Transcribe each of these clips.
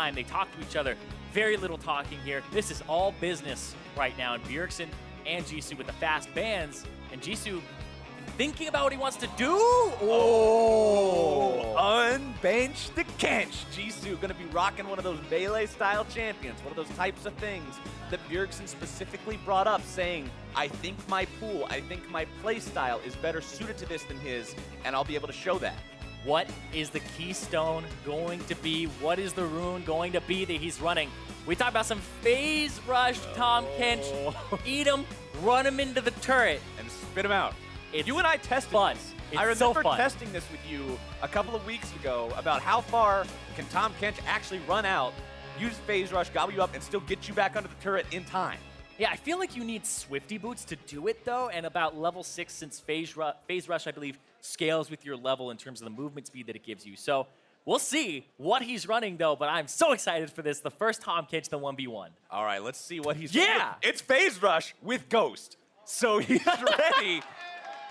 time. They talk to each other. Very little talking here. This is all business right now. And Bjergsen and Jisu with the fast bans. And Jisu thinking about what he wants to do. Oh, unbench the Kench. Jisu going to be rocking one of those melee-style champions, one of those types of things that Bjergsen specifically brought up, saying, I think my pool, I think my play style is better suited to this than his, and I'll be able to show that. What is the keystone going to be? What is the rune going to be that he's running? We talked about some phase rush, Tahm Kench. Eat him, run him into the turret. And spit him out. It's you and I tested fun. this. It's I remember so fun. testing this with you a couple of weeks ago about how far can Tahm Kench actually run out, use phase rush, gobble you up, and still get you back under the turret in time. Yeah, I feel like you need Swifty boots to do it, though, and about level 6, since phase rush, I believe, scales with your level in terms of the movement speed that it gives you. So we'll see what he's running, though, but I'm so excited for this. The first Tahm Kench, the 1v1. All right, let's see what he's Yeah! doing. It's phase rush with Ghost. So he's ready.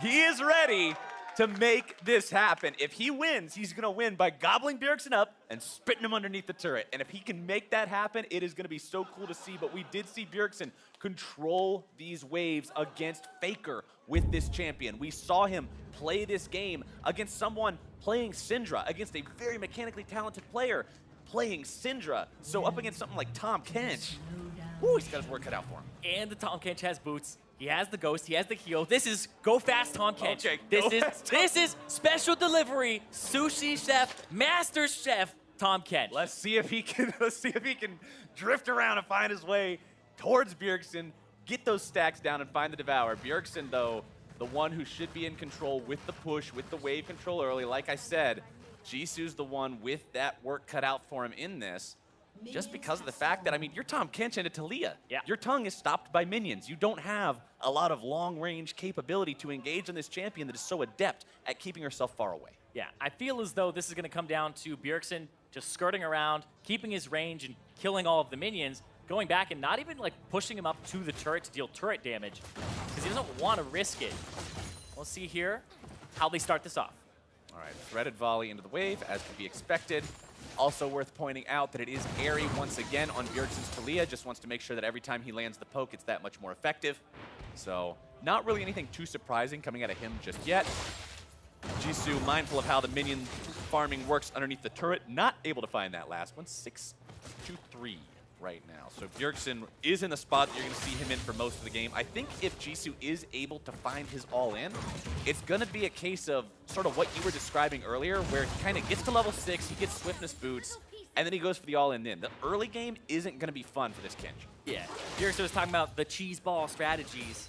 He is ready to make this happen. If he wins, he's going to win by gobbling Bjergsen up and spitting him underneath the turret. And if he can make that happen, it is going to be so cool to see. But we did see Bjergsen control these waves against Faker with this champion. We saw him play this game against someone playing Syndra, against a very mechanically talented player playing Syndra. So up against something like Tahm Kench, ooh, he's got his work cut out for him. And the Tahm Kench has boots. He has the Ghost. He has the heal. This is go fast, Tahm Kench. Okay, this is special delivery, sushi chef, master chef, Tahm Kench. Let's see if he can. Let's see if he can drift around and find his way towards Bjergsen, get those stacks down, and find the Devour. Bjergsen, though, the one who should be in control with the push, with the wave control early. Like I said, Jisu's the one with that work cut out for him in this. Just because of the fact that, I mean, you're Tahm Kench and a Taliyah. Yeah. Your tongue is stopped by minions. You don't have a lot of long-range capability to engage on this champion that is so adept at keeping herself far away. Yeah, I feel as though this is going to come down to Bjergsen just skirting around, keeping his range and killing all of the minions, going back and not even like pushing him up to the turret to deal turret damage because he doesn't want to risk it. We'll see here how they start this off. All right, threaded volley into the wave, as could be expected. Also worth pointing out that it is airy once again on Bjergsen's Taliyah. Just wants to make sure that every time he lands the poke, it's that much more effective. So not really anything too surprising coming out of him just yet. Jisu, mindful of how the minion farming works underneath the turret, not able to find that last one. 6-2-3 right now. So Bjergsen is in the spot that you're going to see him in for most of the game. I think if Jisu is able to find his all-in, it's going to be a case of sort of what you were describing earlier, where he kind of gets to level 6, he gets swiftness boots, and then he goes for the all-in then. The early game isn't going to be fun for this Kench. Yeah, Bjergsen was talking about the cheese ball strategies.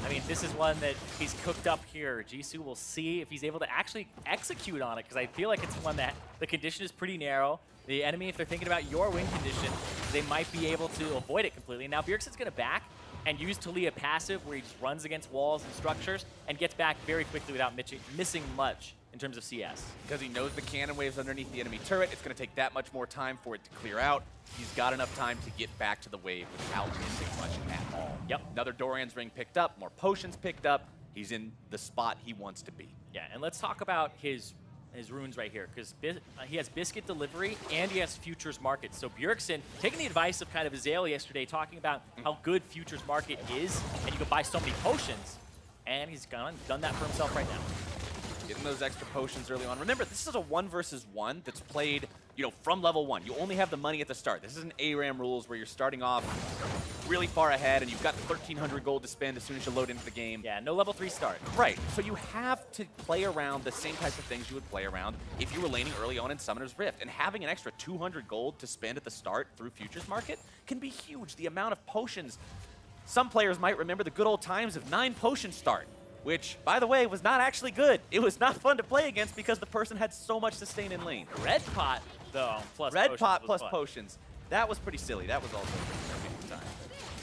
I mean, this is one that he's cooked up here. Jisu will see if he's able to actually execute on it, because I feel like it's one that the condition is pretty narrow. The enemy, if they're thinking about your win condition, they might be able to avoid it completely. Now, Bjergsen's going to back and use Taliyah passive, where he just runs against walls and structures and gets back very quickly without missing much in terms of CS. Because he knows the cannon waves underneath the enemy turret, it's going to take that much more time for it to clear out. He's got enough time to get back to the wave without missing much at all. Yep. Another Dorian's ring picked up, more potions picked up. He's in the spot he wants to be. Yeah, and let's talk about his runes right here, because he has Biscuit Delivery and he has Futures Market. So Bjergsen, taking the advice of kind of Azale yesterday, talking about how good Futures Market is, and you can buy so many potions, and he's done that for himself right now. Getting those extra potions early on. Remember, this is a 1 versus 1 that's played, you know, from level 1. You only have the money at the start. This isn't ARAM rules where you're starting off really far ahead and you've got 1,300 gold to spend as soon as you load into the game. Yeah, no level 3 start. Right, so you have to play around the same types of things you would play around if you were laning early on in Summoner's Rift. And having an extra 200 gold to spend at the start through Futures Market can be huge. The amount of potions, some players might remember the good old times of 9 potion start, which, by the way, was not actually good. It was not fun to play against because the person had so much sustain in lane. Red pot, though, plus Red potions pot was plus fun. potions. That was pretty silly. That was also a good time.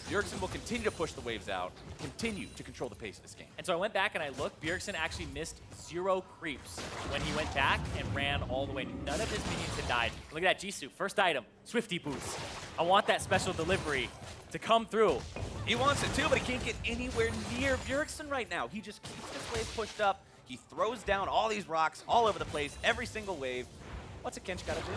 Bjergsen will continue to push the waves out, continue to control the pace of this game. And so I went back and I looked. Bjergsen actually missed 0 creeps when he went back and ran all the way. None of his minions had died. Look at that, Jisu. First item, Swifty boots. I want that special delivery to come through. He wants it too, but he can't get anywhere near Bjergsen right now. He just keeps this wave pushed up. He throws down all these rocks all over the place, every single wave. What's a Kench got to do?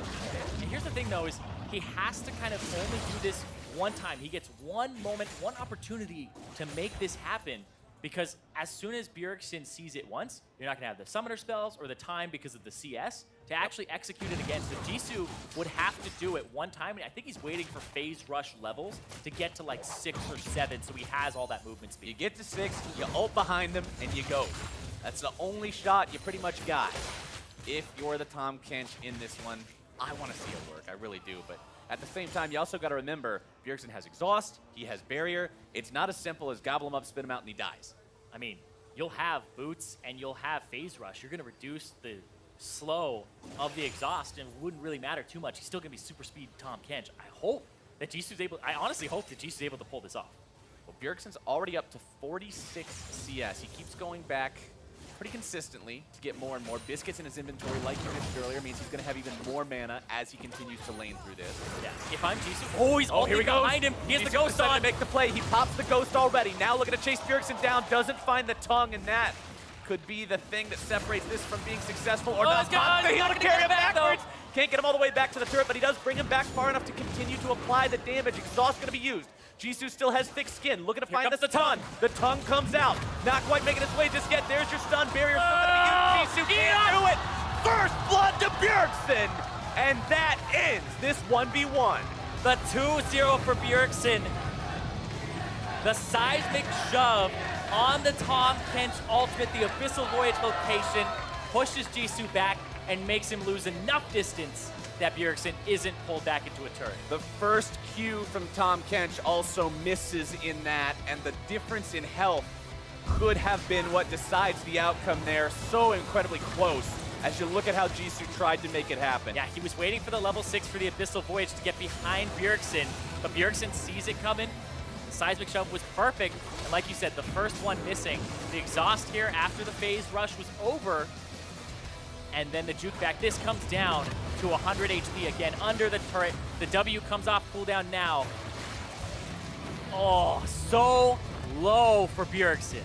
And here's the thing, though, is he has to kind of only do this one time. He gets one moment, one opportunity to make this happen. Because as soon as Bjergsen sees it once, you're not going to have the summoner spells or the time because of the CS to actually execute it again. So Jisu would have to do it one time, and I think he's waiting for phase rush levels to get to like 6 or 7, so he has all that movement speed. You get to 6, you ult behind them, and you go. That's the only shot you pretty much got. If you're the Tahm Kench in this one, I want to see it work. I really do, but at the same time, you also got to remember, Bjergsen has exhaust, he has barrier. It's not as simple as gobble him up, spit him out, and he dies. I mean, you'll have boots and you'll have phase rush. You're going to reduce the slow of the exhaust, and it wouldn't really matter too much. He's still going to be super speed Tahm Kench. I honestly hope that Jisu's able to pull this off. Well, Bjergsen's already up to 46 CS. He keeps going back pretty consistently to get more and more. Biscuits in his inventory, like you mentioned earlier, means he's going to have even more mana as he continues to lane through this. Yeah. If I'm Jisu, he's ulting behind him. He has the ghost on. To make the play. He pops the ghost already. Now looking to chase Bjergsen down. Doesn't find the tongue, and that could be the thing that separates this from being successful or not. He's not gonna carry get him back, backwards. Can't get him all the way back to the turret, but he does bring him back far enough to continue to apply the damage. Exhaust going to be used. Jisu still has thick skin, looking to find the tongue. The tongue comes out. Not quite making its way just yet. There's your stun barrier. Still going to be used. Jisu can't do it. First blood to Bjergsen. And that ends this 1v1. The 2-0 for Bjergsen. The seismic shove on the Tahm Kench ultimate, the Abyssal Voyage location, pushes Jisu back and makes him lose enough distance that Bjergsen isn't pulled back into a turret. The first Q from Tahm Kench also misses in that, and the difference in health could have been what decides the outcome there. So incredibly close as you look at how Jisu tried to make it happen. Yeah, he was waiting for the level 6 for the Abyssal Voyage to get behind Bjergsen, but Bjergsen sees it coming. The seismic shove was perfect, and like you said, the first one missing. The exhaust here after the phase rush was over, and then the juke back. This comes down to 100 HP again under the turret. The W comes off cooldown now. Oh, so low for Bjergsen.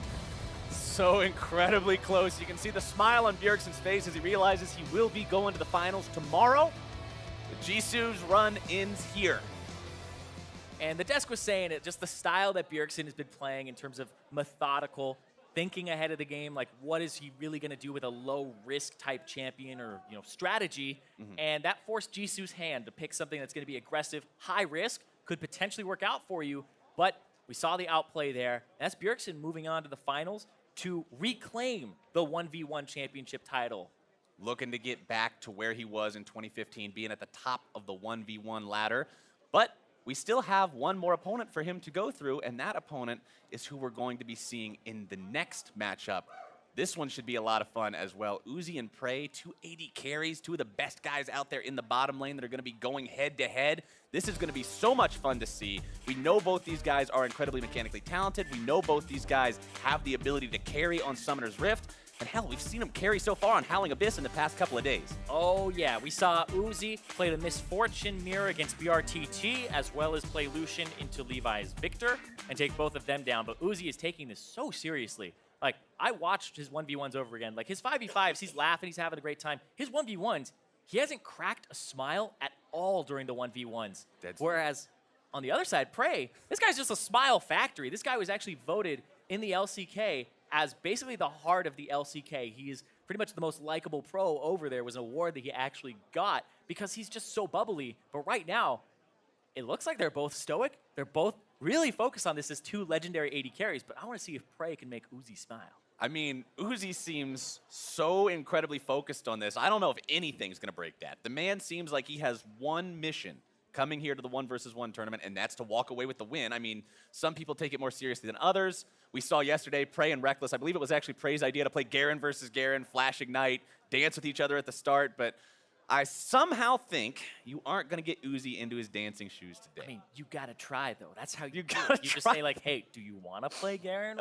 So incredibly close. You can see the smile on Bjergsen's face as he realizes he will be going to the finals tomorrow. But Jisu's run ends here. And the desk was saying it, just the style that Bjergsen has been playing in terms of methodical, thinking ahead of the game, like what is he really going to do with a low-risk type champion or strategy, and that forced Jisu's hand to pick something that's going to be aggressive, high risk, could potentially work out for you, but we saw the outplay there. And that's Bjergsen moving on to the finals to reclaim the 1v1 championship title. Looking to get back to where he was in 2015, being at the top of the 1v1 ladder, but we still have one more opponent for him to go through, and that opponent is who we're going to be seeing in the next matchup. This one should be a lot of fun as well. Uzi and Prey, 2 AD carries, 2 of the best guys out there in the bottom lane that are going to be going head-to-head. This is going to be so much fun to see. We know both these guys are incredibly mechanically talented. We know both these guys have the ability to carry on Summoner's Rift. And hell, we've seen him carry so far on Howling Abyss in the past couple of days. Oh yeah, we saw Uzi play the Misfortune Mirror against BRTT, as well as play Lucian into Levi's Victor, and take both of them down. But Uzi is taking this so seriously. Like, I watched his 1v1s over again. Like, his 5v5s, he's laughing, he's having a great time. His 1v1s, he hasn't cracked a smile at all during the 1v1s. Whereas, on the other side, Prey, this guy's just a smile factory. This guy was actually voted in the LCK as basically the heart of the LCK. He is pretty much the most likable pro over there. Was an award that he actually got because he's just so bubbly. But right now, it looks like they're both stoic. They're both really focused on this as 2 legendary AD carries, but I want to see if Prey can make Uzi smile. I mean, Uzi seems so incredibly focused on this. I don't know if anything's going to break that. The man seems like he has one mission coming here to the 1v1 tournament, and that's to walk away with the win. I mean, some people take it more seriously than others. We saw yesterday Prey and Reckless. I believe it was actually Prey's idea to play Garen versus Garen, Flash Ignite, dance with each other at the start, but I somehow think you aren't going to get Uzi into his dancing shoes today. I mean, you got to try, though. That's how you do gotta it. You just say, like, hey, do you want to play Garen?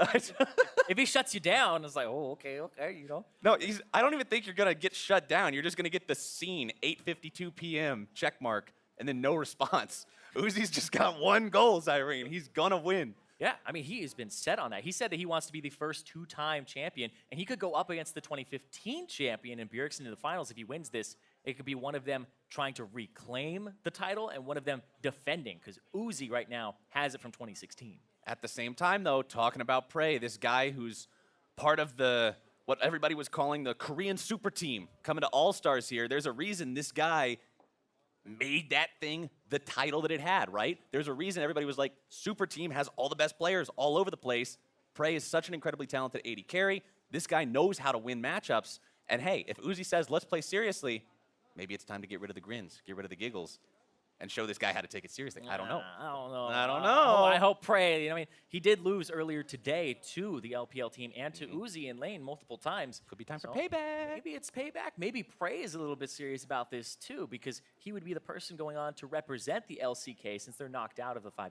If he shuts you down, it's like, oh, okay, you know. No, I don't even think you're going to get shut down. You're just going to get the scene, 8:52 p.m., check mark, and then no response. Uzi's just got one goal, Zirene. He's going to win. Yeah, I mean, he has been set on that. He said that he wants to be the first 2-time champion, and he could go up against the 2015 champion in Bjergsen in the finals if he wins this. It could be one of them trying to reclaim the title and one of them defending, because Uzi right now has it from 2016. At the same time, though, talking about Prey, this guy who's part of the what everybody was calling the Korean super team coming to All-Stars here, there's a reason this guy made that thing the title that it had, right? There's a reason everybody was like, super team has all the best players all over the place. Prey is such an incredibly talented AD carry. This guy knows how to win matchups. And hey, if Uzi says, let's play seriously, maybe it's time to get rid of the grins, get rid of the giggles, and show this guy how to take it seriously. I don't know. I don't know. I hope Prey, I mean, he did lose earlier today to the LPL team and to Uzi in lane multiple times. Could be time for payback. Maybe it's payback. Maybe Prey is a little bit serious about this too, because he would be the person going on to represent the LCK since they're knocked out of the 5